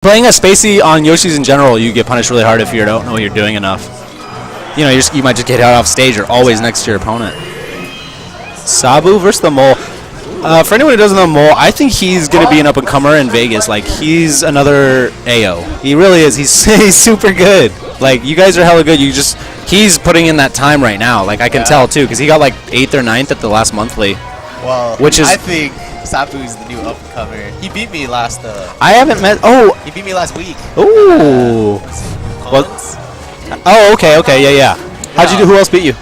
Playing a Spacey on Yoshi's in general, you get punished really hard if you don't know what you're doing enough. You know, you might just get out off stage or always next to your opponent. Sabu versus the Mole. For anyone who doesn't know Mole, I think he's going to be an up-and-comer in Vegas. Like, he's another AO. He really is. He's super good. Like, you guys are hella good. He's putting in that time right now. Like, I can tell, too, because he got, like, 8th or 9th at the last monthly. Well, I think Sabu is the new up-and-comer. He beat me last... I haven't met... Oh! He beat me last week. Ooh! Oh, okay, yeah. How'd you do? Who else beat you?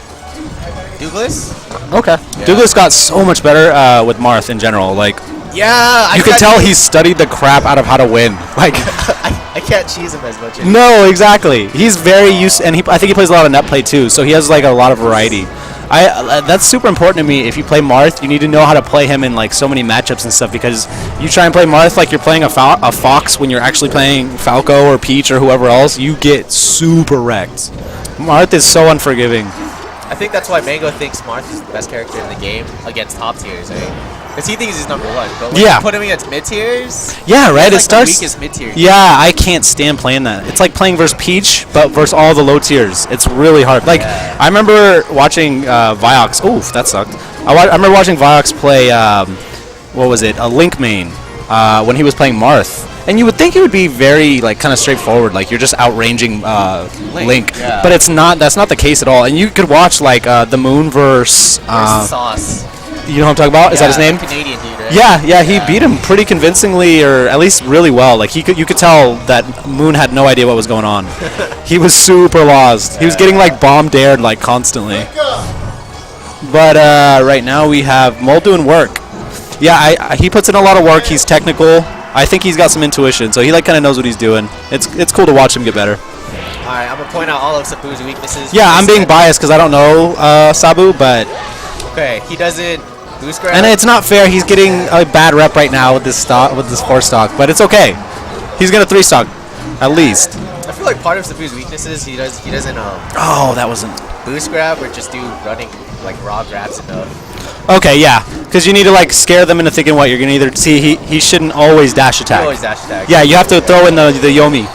Douglas? Okay. Yeah. Douglas got so much better with Marth in general. Like, yeah, you can tell he's studied the crap out of how to win. Like, I can't cheese him as much anymore. No, exactly. He's very used, and I think he plays a lot of net play too. So he has like a lot of variety. That's super important to me. If you play Marth, you need to know how to play him in like so many matchups and stuff, because you try and play Marth like you're playing a Fox when you're actually playing Falco or Peach or whoever else, you get super wrecked. Marth is so unforgiving. I think that's why Mango thinks Marth is the best character in the game against top tiers, eh? Because he thinks he's number one. But when you put him against mid tiers, yeah, right. It starts. The weakest mid tier. Yeah, I can't stand playing that. It's like playing versus Peach, but versus all the low tiers. It's really hard. Like I remember watching Viox. Oof, that sucked. I remember watching Viox play. What was it? A Link main when he was playing Marth. And you would think it would be very like kind of straightforward, like you're just outranging Link. Yeah. But it's not. That's not the case at all. And you could watch like the Moon versus Sauce. You know what I'm talking about? Is that his name? Canadian dude, right? Yeah, he beat him pretty convincingly, or at least really well. Like you could tell that Moon had no idea what was going on. He was super lost. He was getting like bomb dared like constantly. But right now we have Mole doing work. Yeah, he puts in a lot of work. He's technical. I think he's got some intuition, so he like kind of knows what he's doing. It's cool to watch him get better. All right, I'm gonna point out all of Sabu's weaknesses. Yeah, I'm being biased because I don't know Sabu, but okay, he doesn't boost grab. And it's not fair. He's getting a bad rep right now with this 4 stock, but it's okay. He's gonna 3 stock, at least. I feel like part of Sabu's weaknesses he doesn't Oh, that wasn't boost grab or just do running like raw grabs enough. Okay, yeah, because you need to like scare them into thinking what you're gonna either see. He shouldn't always dash attack. Always dash attack. Yeah, you have to throw in the Yomi.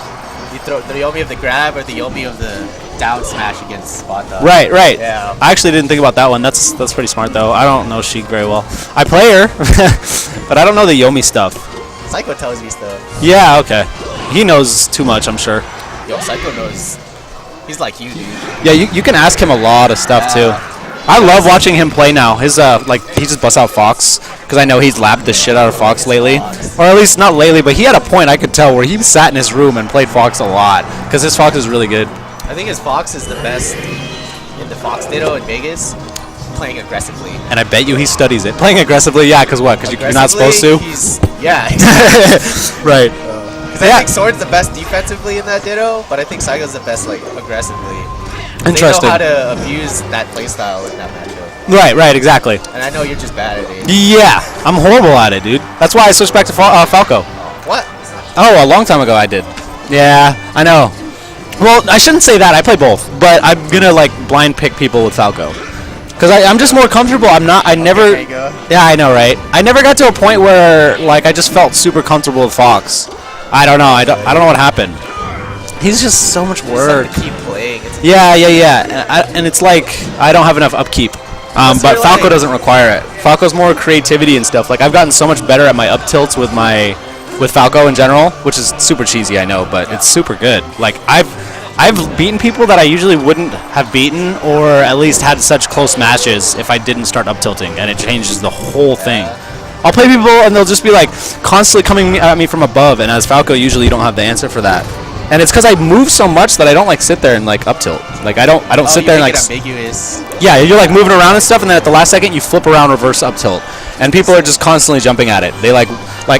You throw the Yomi of the grab or the Yomi of the down smash against spot dodge. Right. Yeah. I actually didn't think about that one. That's pretty smart though. I don't know Sheik very well. I play her, but I don't know the Yomi stuff. Psycho tells me stuff. Yeah, okay. He knows too much, I'm sure. Yo, Psycho knows. He's like you, dude. Yeah, you can ask him a lot of stuff too. I love watching him play now. His like he just busts out Fox because I know he's labbed the shit out of Fox lately, or at least not lately. But he had a point I could tell where he sat in his room and played Fox a lot because his Fox is really good. I think his Fox is the best in the Fox Ditto in Vegas, playing aggressively. And I bet you he studies it. Playing aggressively, yeah, because what? Because you're not supposed to? Yeah. Right. Because I think Sword's the best defensively in that Ditto, but I think Psycho's the best like aggressively. Interesting. They know how to abuse that playstyle in that matchup. Right, exactly. And I know you're just bad at it. Yeah, I'm horrible at it, dude. That's why I switched back to Falco. What? Oh, a long time ago I did. Yeah, I know. Well, I shouldn't say that. I play both, but I'm gonna like blind pick people with Falco because I'm just more comfortable. I never. Yeah, I know, right? I never got to a point where like I just felt super comfortable with Fox. I don't know. I don't know what happened. He's just so much work. Just keep playing. Yeah. And it's like I don't have enough upkeep. But Falco doesn't require it. Falco's more creativity and stuff. Like I've gotten so much better at my up tilts with Falco in general, which is super cheesy, I know, but it's super good. Like I've beaten people that I usually wouldn't have beaten, or at least had such close matches if I didn't start up tilting, and it changes the whole thing. I'll play people and they'll just be like constantly coming at me from above, and as Falco usually you don't have the answer for that. And it's because I move so much that I don't like sit there and like up tilt. Like I don't sit there and like ambiguous. Yeah, you're like moving around and stuff, and then at the last second you flip around reverse up tilt, and people are just constantly jumping at it. They like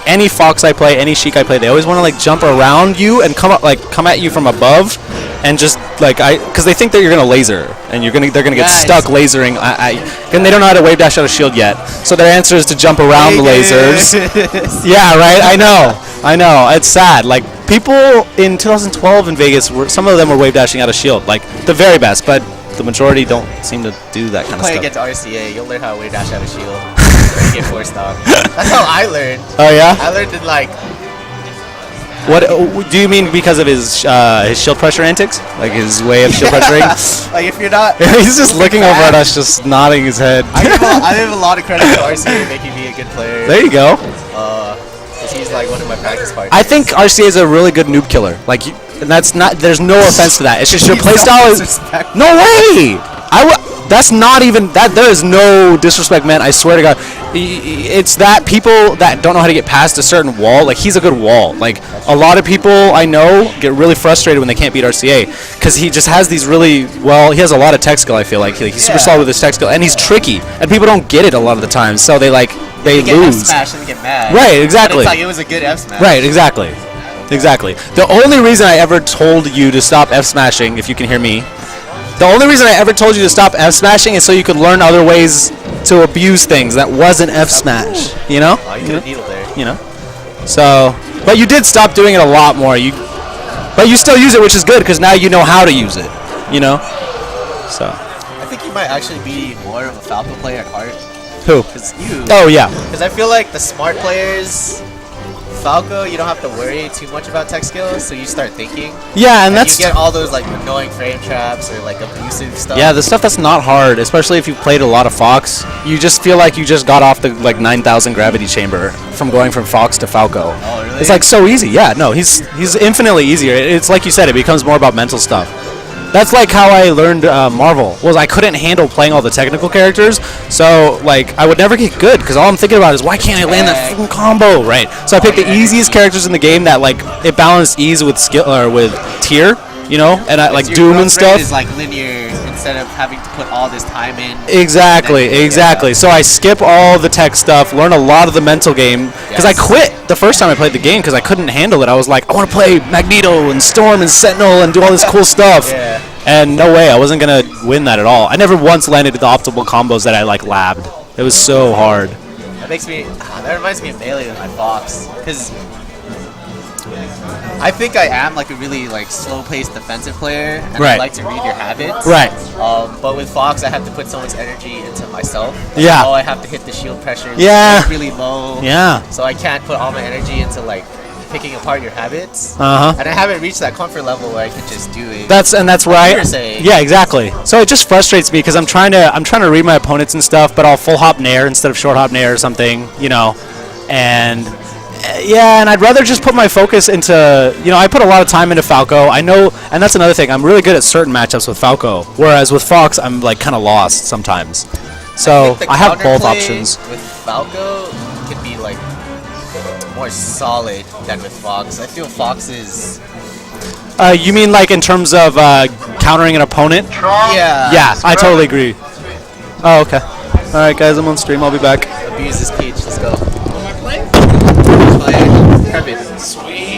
any Fox I play, any Sheik I play, they always want to like jump around you and come at you from above, and just like because they think that you're gonna laser and they're gonna get stuck lasering. And they don't know how to wave dash out a shield yet, so their answer is to jump around the lasers. Yeah, right. I know. It's sad. Like people in 2012 in Vegas, some of them were wave dashing out of shield, like the very best, but the majority don't seem to do that kind of stuff. Play against RCA, you'll learn how to wave dash out of shield. Get 4 stock. That's how I learned. Oh yeah. I learned in like What do you mean because of his shield pressure antics? Like his way of shield pressuring? Like if you're not, he's just looking over at us, just nodding his head. I give a lot of credit to RCA making me a good player. There you go. Cause he's like one of my practice partners. I think RCA is a really good noob killer. Like, and that's not. There's no offense to that. It's just your playstyle is. No way. That's not even that. There is no disrespect, man. I swear to God, it's that people that don't know how to get past a certain wall. Like he's a good wall. Like a lot of people I know get really frustrated when they can't beat RCA because he just has these really well. He has a lot of tech skill. I feel like he's super solid with his tech skill, and he's tricky. And people don't get it a lot of the time, so they lose. F smash and get mad. Right, exactly. But it's like it was a good F smash. Right, exactly. The only reason I ever told you to stop F smashing, if you can hear me. The only reason I ever told you to stop F smashing is so you could learn other ways to abuse things that wasn't F smash. You know? Oh, you could have needled there. You know? So, but you did stop doing it a lot more. But you still use it, which is good because now you know how to use it. You know? So. I think you might actually be more of a Falco player at heart. Who? Because you. Oh yeah. Because I feel like the smart players. Falco, you don't have to worry too much about tech skills, so you start thinking. Yeah, and that's you get all those like annoying frame traps or like abusive stuff. Yeah, the stuff that's not hard, especially if you've played a lot of Fox. You just feel like you just got off the like 9,000 gravity chamber from going from Fox to Falco. Oh, really? It's like so easy. Yeah, no, he's infinitely easier. It's like you said, it becomes more about mental stuff. That's like how I learned Marvel. Was I couldn't handle playing all the technical characters, so like I would never get good because all I'm thinking about is why can't I land that fucking combo right? So I picked the easiest characters in the game that like it balanced ease with skill or with tier, you know, and I like Doom and stuff. Is like linear instead of having to put all this time in. Exactly. Yeah. So I skip all the tech stuff, learn a lot of the mental game because I quit the first time I played the game because I couldn't handle it. I was like, I want to play Magneto and Storm and Sentinel and do all this cool stuff. Yeah. And no way, I wasn't gonna win that at all. I never once landed the optimal combos that I like labbed. It was so hard. That reminds me of Melee with my Fox, because I think I am like a really like slow-paced defensive player, and I like to read your habits. Right. But with Fox, I have to put so much energy into myself. Yeah. Oh, I have to hit the shield pressure. Yeah. Really low. Yeah. So I can't put all my energy into like picking apart your habits. Uh-huh. And I haven't reached that comfort level where I can just do it. That's right. You're saying. Yeah, exactly. So it just frustrates me because I'm trying to read my opponents and stuff, but I'll full hop nair instead of short hop nair or something, you know. And yeah, and I'd rather just put my focus into, you know, I put a lot of time into Falco. I know, and that's another thing. I'm really good at certain matchups with Falco, whereas with Fox, I'm like kind of lost sometimes. So I have both options. With Falco, can be like more solid than with Fox. I feel Fox is. You mean like in terms of countering an opponent? Yeah. Yeah, I totally agree. Oh, okay. All right, guys, I'm on stream. I'll be back. Abuse this Peach. Let's go. Am I playing? Play. Prep it. Sweet.